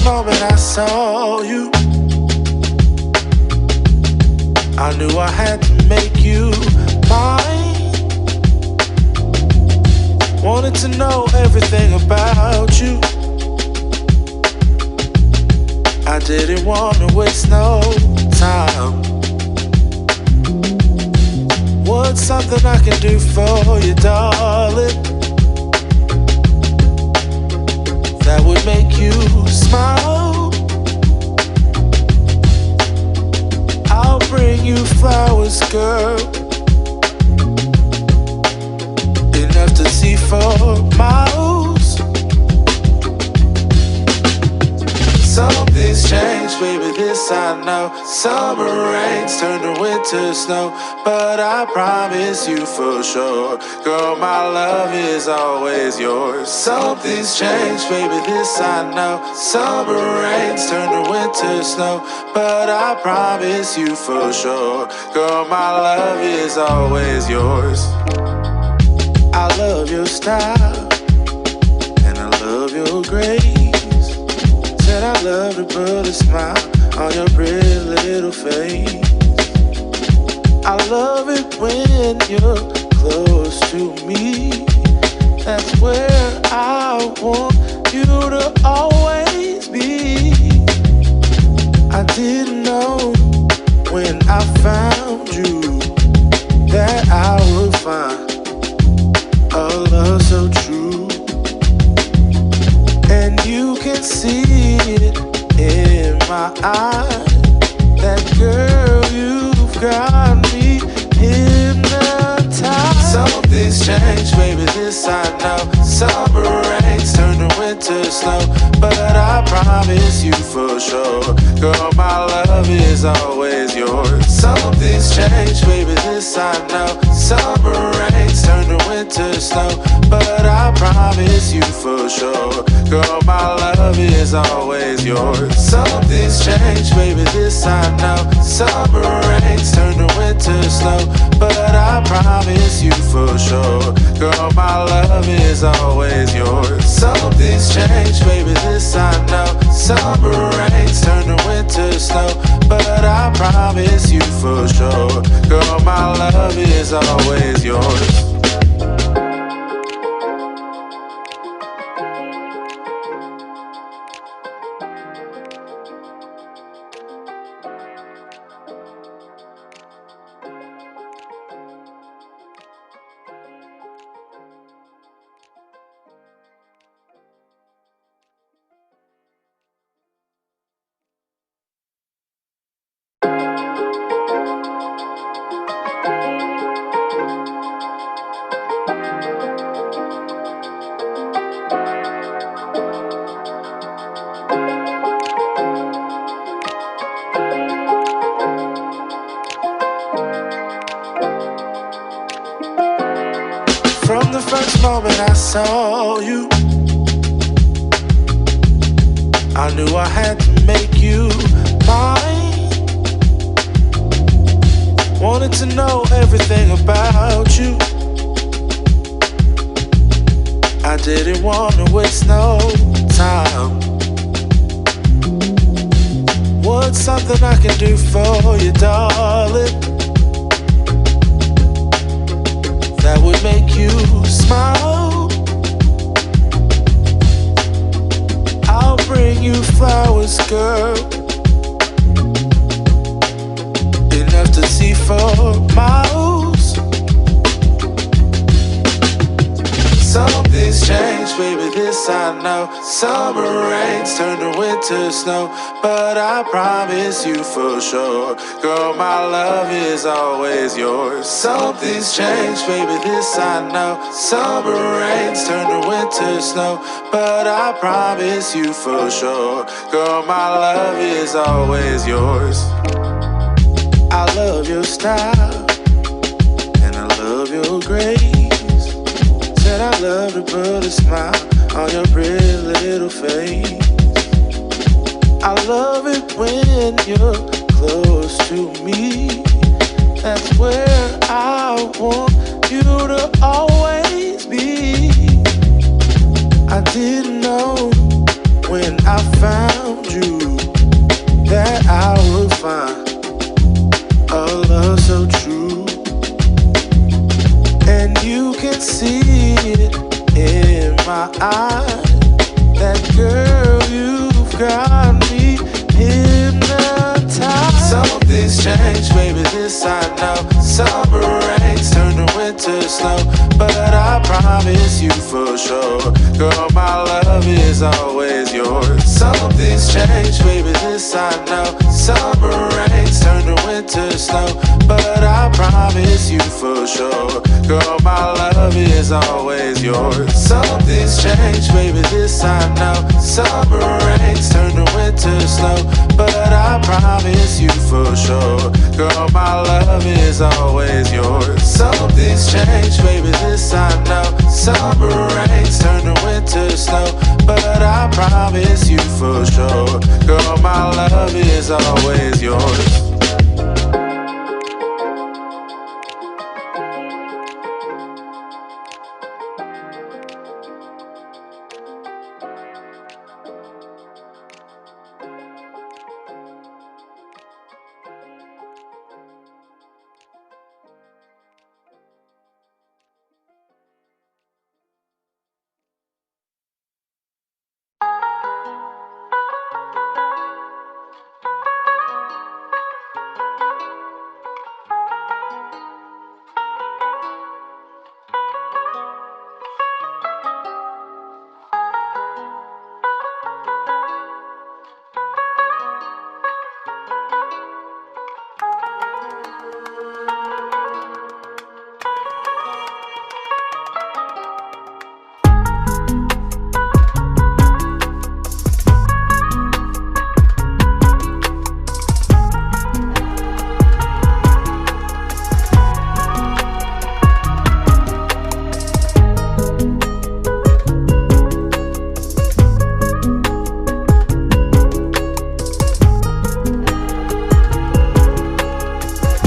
moment I saw you, I knew I had to make you mine. Wanted to know everything about you. I didn't want to waste no time. What's something I can do for you, darling, that would make you smile? I'll bring you flowers, girl, enough to see for miles. Something's changed, baby, this I know. Summer rains turn to winter snow, but I promise you for sure, girl, my love is always yours. Something's changed, baby, this I know. Summer rains turn to winter snow, but I promise you for sure, girl, my love is always yours. I love your style, and I love your grace. Said I love to put a smile on your pretty little face. I love it when you're close to me. That's where I want you to always be. I didn't know when I found you that I would find a love so true. And you can see it in my eyes, that girl, you've got me hypnotized. Something's changed, baby, this I know. Summer rains turn to winter snow, but I promise you for sure, girl, my love is always yours. Something's changed, baby, this I know. Summer rains turn to winter snow, but I promise you for sure, girl, my love is always yours. Something's changed, baby, this I know. Summer rains turn to winter snow, but I promise you for sure, girl, my love is always yours. Something's changed, baby, this I know. Summer rains turn to winter snow, but I promise you for sure, girl, my love is always yours. From the first moment I saw you, I knew I had to make you mine. Wanted to know everything about you. I didn't want to waste no time. What's something I can do for you, darling, that would make you smile? I'll bring you flowers, girl, enough to see for miles. Something's changed, baby, this I know. Summer rains turn to winter snow, but I promise you for sure, girl, my love is always yours. Something's changed, baby, this I know. Summer rains turn to winter snow, but I promise you for sure, girl, my love is always yours. I love your style, and I love your grace. Said I love to put a smile on your pretty little face. I love it when you're close to me. That's where I want you to always be. I didn't know when I found you that I would find a love so true. And you can see it in my eyes. That girl, you've got me hypnotized. Something's changed, baby, this I know. Summer rains turn to winter snow, but I promise you for sure, girl, my love is always yours. Something's changed, baby, this I know. Summer rains turn to winter snow, but I promise you for sure, girl, my love is always yours. Something's changed, baby, this I know. Summer rains turn to winter snow, but I promise you for sure, girl, my love is always yours. Something's changed, baby, this I know. Summer rains turn to winter snow, but I promise you for sure, girl, my love is always yours.